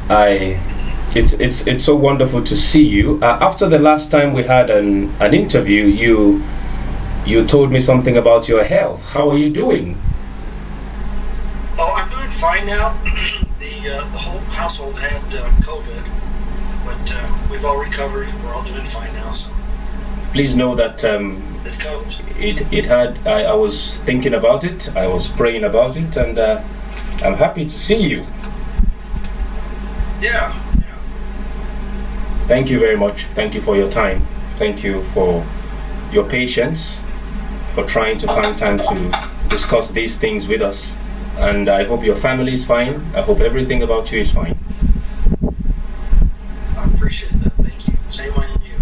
I it's so wonderful to see you. After the last time we had an interview, you told me something about your health. How are you doing? Oh, I'm doing fine now. The whole household had COVID, but we've all recovered. We're all doing fine now. So please know that it comes. it had. I was thinking about it. I was praying about it, and I'm happy to see you. Yeah. Thank you very much. Thank you for your time. Thank you for your patience, for trying to find time to discuss these things with us. And I hope your family is fine. I hope everything about you is fine. I appreciate that. Thank you. Same on you.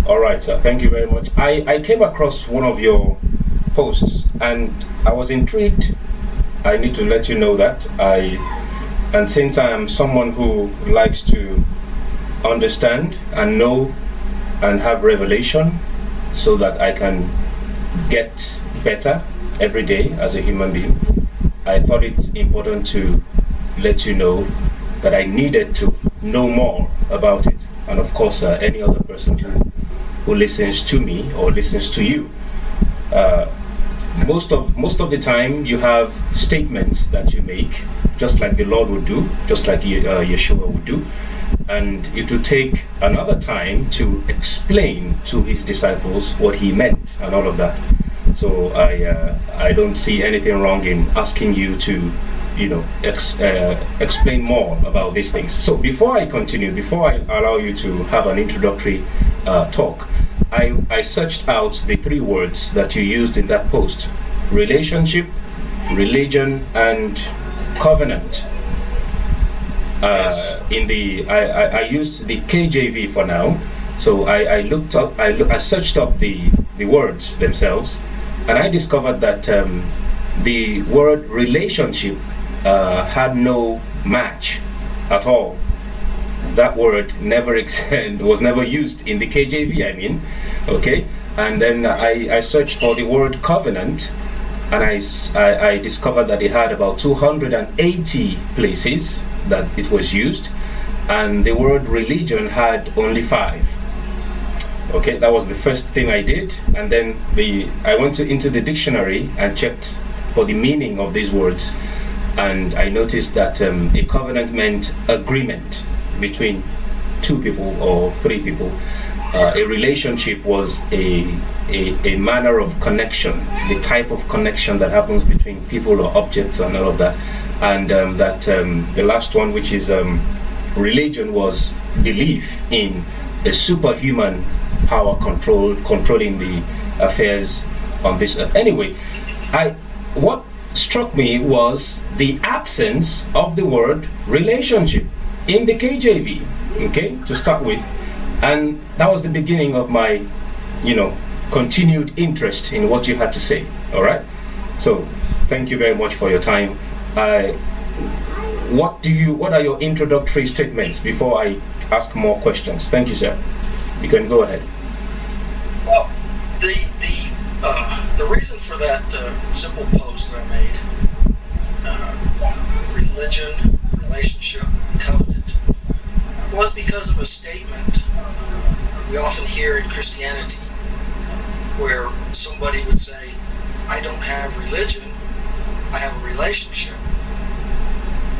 All right, sir. Thank you very much. I came across one of your posts and I was intrigued. I need to let you know that and since I am someone who likes to understand and know and have revelation so that I can get better every day as a human being, I thought it important to let you know that I needed to know more about it. And of course, any other person who listens to me or listens to you. Most of the time you have statements that you make, just like the Lord would do, just like Yeshua would do. And it would take another time to explain to his disciples what he meant and all of that. So I don't see anything wrong in asking you to, explain more about these things. So before I continue, before I allow you to have an introductory talk, I searched out the three words that you used in that post: relationship, religion, and covenant. I used the KJV for now, so I searched up the words themselves, and I discovered that the word relationship had no match at all. That word was never used in the KJV, I mean, okay? And then I searched for the word covenant, and I discovered that it had about 280 places that it was used, and the word religion had only 5. Okay, that was the first thing I did, and then I went into the dictionary and checked for the meaning of these words, and I noticed that a covenant meant agreement between 2 people or 3 people. A relationship was a manner of connection, the type of connection that happens between people or objects and all of that. And the last one, which is religion, was belief in a superhuman power controlling the affairs on this earth. Anyway, what struck me was the absence of the word relationship in the KJV, okay, to start with. And that was the beginning of my, continued interest in what you had to say, all right? So, thank you very much for your time. What are your introductory statements before I ask more questions? Thank you, sir. You can go ahead. Well, the reason for that simple post that I made, religion, relationship, covenant, was because of a statement we often hear in Christianity, where somebody would say, "I don't have religion, I have a relationship,"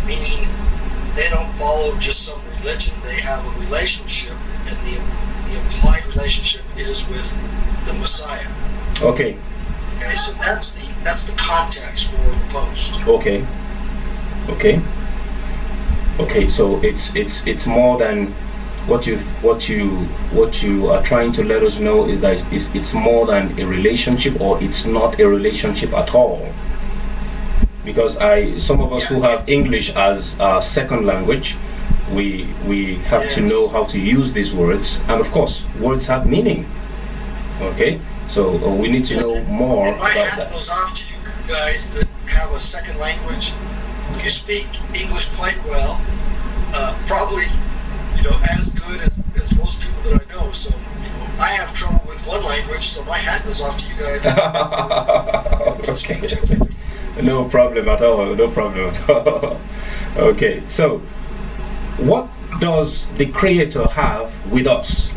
meaning they don't follow just some religion, they have a relationship, and the implied relationship is with the Messiah. Okay, so that's the context for the post. Okay, so it's more than what you are trying to let us know is that it's more than a relationship, or it's not a relationship at all. Because some of us who have English as our second language, we have to know how to use these words, and of course words have meaning. Okay, so we need to know more and my about hat that. goes off to you guys that have a second language. You speak English quite well, probably as good as most people that I know. So I have trouble with one language, so my hat goes off to you guys. Okay. No problem at all. Okay, so what does the Creator have with us,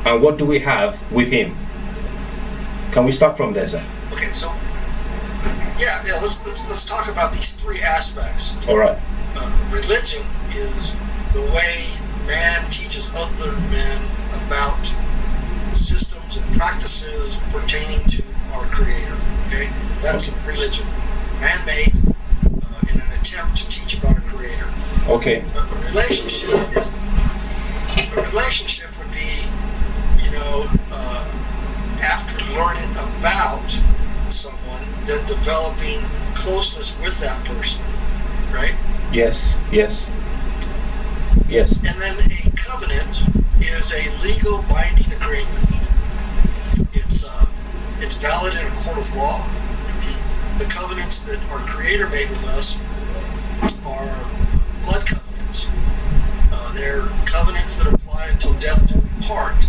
and what do we have with Him? Can we start from there, sir? Okay, so let's talk about these three aspects. All right. Religion is the way man teaches other men about systems and practices pertaining to our Creator. Okay, that's religion, man-made, in an attempt to teach about our Creator. Okay. A relationship would be, after learning about someone, then developing closeness with that person, right? Yes. And then a covenant is a legal binding agreement. It's valid in a court of law. The covenants that our Creator made with us are blood covenants. They're covenants that apply until death do we part,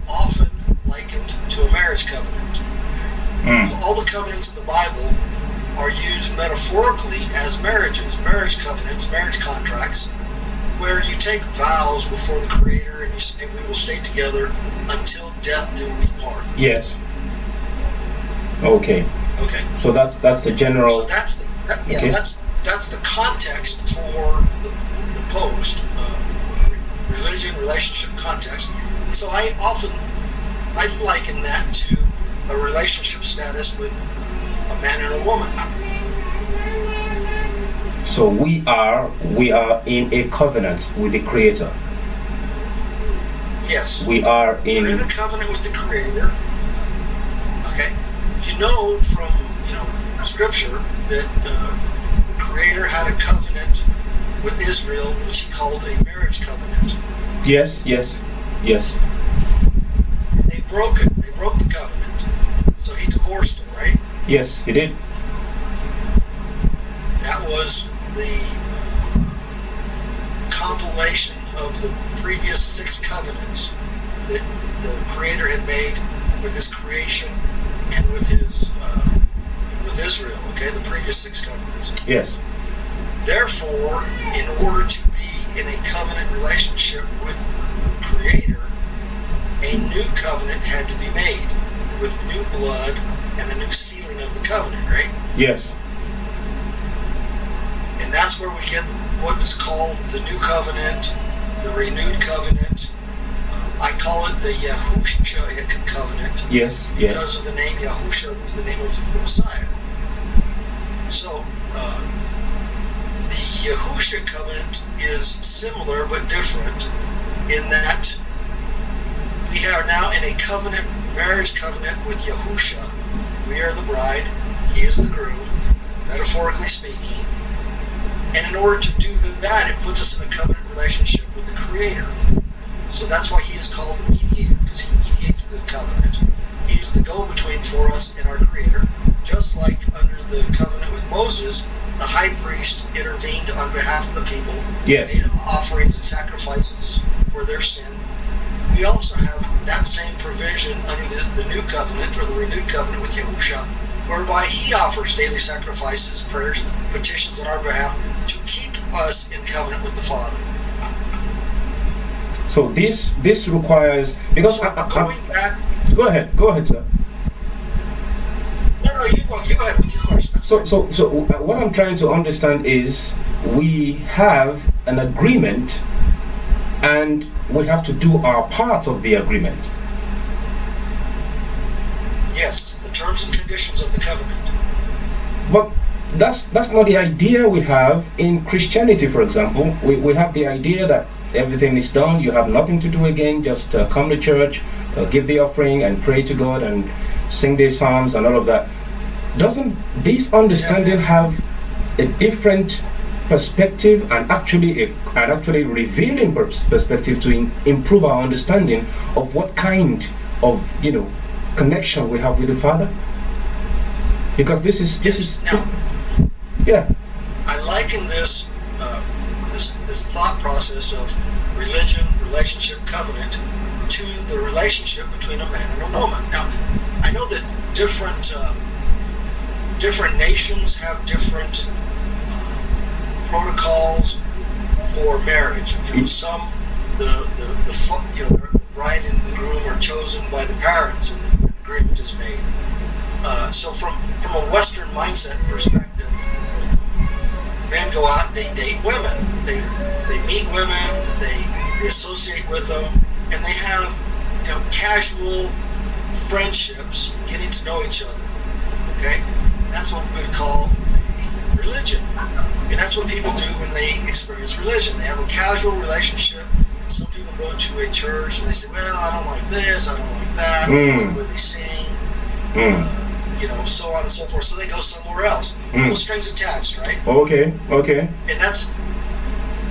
often likened to a marriage covenant. Okay? So all the covenants in the Bible are used metaphorically as marriages, marriage covenants, marriage contracts, where you take vows before the Creator and you say, we will stay together until death do we part. Yes. Okay. So that's the general. So that's the context for the post religion relationship context. So I liken that to a relationship status with a man and a woman. So we are in a covenant with the Creator. Yes. We're in a covenant with the Creator. Okay. You know from Scripture that the Creator had a covenant with Israel, which He called a marriage covenant. Yes. And they broke it. They broke the covenant. So He divorced them, right? Yes, He did. That was the compilation of the previous 6 covenants that the Creator had made with His creation and with His with Israel. Okay, the previous 6 covenants. Yes. Therefore, in order to be in a covenant relationship with the Creator, a new covenant had to be made with new blood and a new sealing of the covenant, right? Yes. And that's where we get what is called the new covenant, the renewed covenant. I call it the Yahusha covenant. Yes. Because of the name Yahusha, who's the name of the Messiah. So, the Yahusha covenant is similar but different in that we are now in a covenant, marriage covenant with Yahusha. We are the bride, He is the groom, metaphorically speaking. And in order to do that, it puts us in a covenant relationship with the Creator. So that's why He is called the mediator, because He mediates the covenant. He's the go-between for us and our Creator. Just like under the covenant with Moses, the high priest intervened on behalf of the people, yes, made offerings and sacrifices for their sin. We also have that same provision under the new covenant, or the renewed covenant with Yahusha, whereby He offers daily sacrifices, prayers, petitions on our behalf to keep us in covenant with the Father. So this requires, because so going back. Go ahead, sir. No, you go ahead with your question. So what I'm trying to understand is we have an agreement, and we have to do our part of the agreement. Yes, the terms and conditions of the covenant. But that's not the idea we have in Christianity, for example. We have the idea that everything is done, you have nothing to do again, just come to church, give the offering and pray to God and sing the psalms and all of that. Doesn't this understanding have a different perspective and actually revealing perspective to improve our understanding of what kind of connection we have with the Father? Because this is yeah. I liken this thought process of religion, relationship, covenant to the relationship between a man and a woman. Now, I know that different nations have different protocols for marriage. Some the bride and the groom are chosen by the parents, and an agreement is made. So from a Western mindset perspective, men go out and they date women. They meet women, they associate with them, and they have casual friendships, getting to know each other. Okay, and that's what we would call a religion, and that's what people do when they experience religion. They have a casual relationship. Some people go to a church and they say, "Well, I don't like this, I don't like that, I don't like the way they sing." So on and so forth. So they go somewhere else. No strings attached, right? Okay.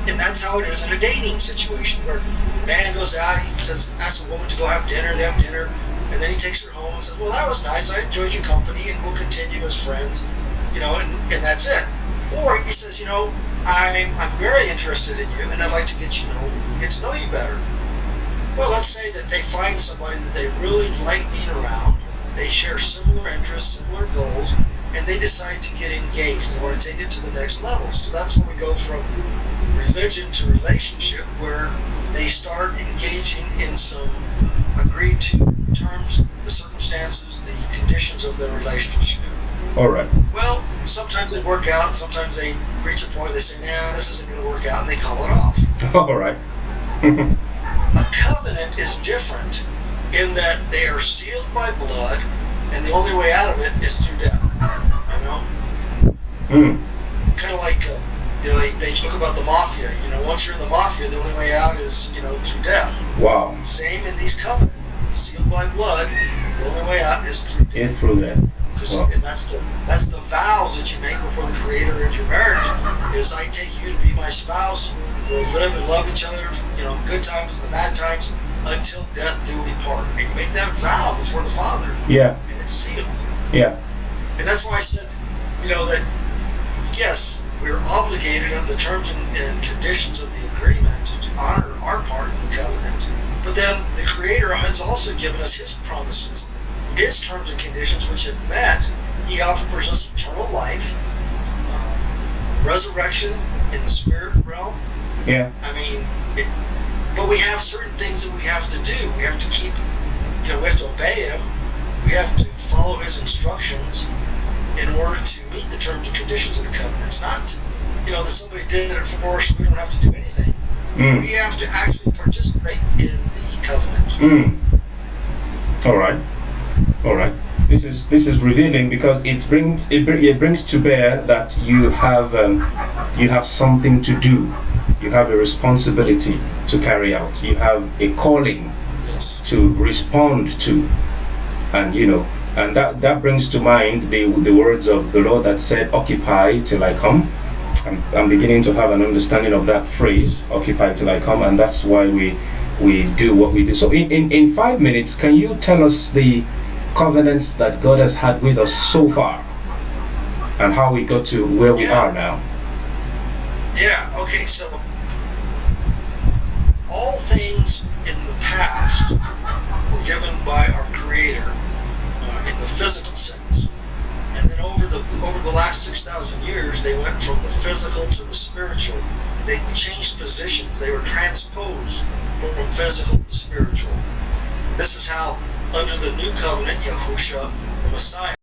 And that's how it is in a dating situation, where a man goes out, he asks a woman to go have dinner, they have dinner, and then he takes her home and says, "Well, that was nice, I enjoyed your company, and we'll continue as friends," and that's it. Or he says, I'm very interested in you, and I'd like to get to know you better. Well, let's say that they find somebody that they really like being around, they share similar interests, similar goals, and they decide to get engaged. They want to take it to the next level. So that's when we go from religion to relationship, where they start engaging in some agreed to terms, the circumstances, the conditions of their relationship. All right. Well, sometimes they work out, sometimes they reach a point, they say, "Nah, this isn't going to work out," and they call it off. All right. A covenant is different in that they are sealed by blood, and the only way out of it is through death. Kind of like they joke about the mafia. Once you're in the mafia, the only way out is through death. Wow. Same in these covenants, sealed by blood. The only way out is through death. It's through that. Wow. And that's the vows that you make before the Creator of your marriage. Is, I take you to be my spouse. We'll live and love each other, in good times and the bad times, until death do we part. And you make that vow before the Father. Yeah. And it's sealed. Yeah. And that's why I said, that yes, we're obligated under the terms and conditions of the agreement to honor our part in the covenant. But then the Creator has also given us His promises, His terms and conditions, which if met, He offers us eternal life, resurrection in the spirit realm. Yeah. But we have certain things that we have to do. We have to keep, we have to obey Him. We have to follow His instructions in order to meet the terms and conditions of the covenant. It's not, that somebody did it for us, we don't have to do anything. We have to actually participate in the covenant. All right. This is revealing, because it brings to bear that you have something to do. You have a responsibility to carry out. You have a calling to respond to, and that brings to mind the words of the Lord that said, "Occupy till I come." I'm beginning to have an understanding of that phrase, "Occupy till I come," and that's why we do what we do. So in 5 minutes, can you tell us the covenants that God has had with us so far, and how we got to where we are now? Yeah, okay, so all things in the past were given by our Creator in the physical sense. And then over the last 6,000 years, they went from the physical to the spiritual. They changed positions. They were transposed from physical to spiritual. This is how, under the new covenant, Yahushua, the Messiah,